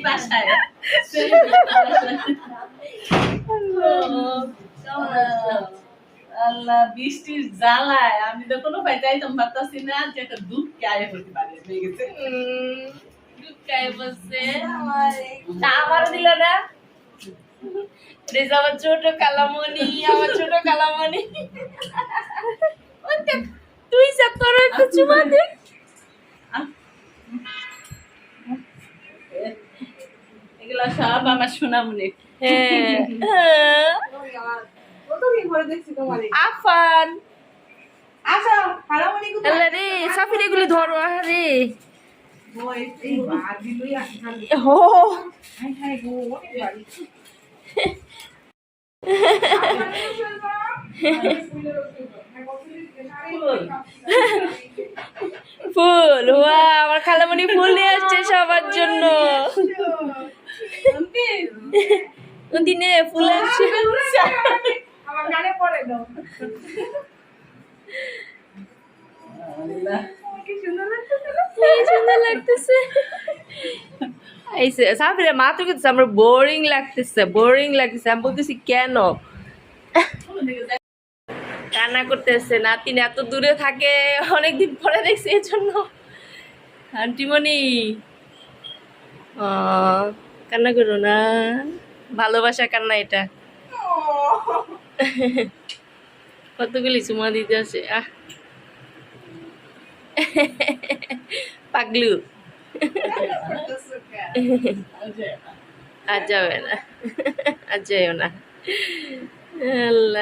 বাসায় আল্লাহ বৃষ্টির জ্বালায় আমি তো কোনো ভাই যাইতাম ভাবতাছি না যে একটা দুধ আয় হতে পারে হয়ে গেছে দুধ খায় বসে তা আমার দিল না রেজা আমার ছোট কালামণি আমার ছোট কালামণি তুই সব তোর একটু চুমা দে এগুলা সব আমার সোনামণি হ্যাঁ আফান আল্লাহ রে সাফির এগুলি ধরো আরে হো ফুল ওয়া আমার খালামণি ফুল নিয়ে আসছে সবার জন্য দিনে ফুল আসছে কি সুন্দর লাগতেছে সাফিরা মাত্র কিছু আমার বোরিং লাগতেছে আমি বলতেছি কেন কান্না করতেছে নাতিন এত দূরে থাকে অনেকদিন পরে দেখছি এই জন্য আন্টিমণি কান্না করো না ভালোবাসা কান্না এটা কতগুলি চুমা দিতে আছে পাগলু আজ যাবে না আজ যাইও না আল্লাহ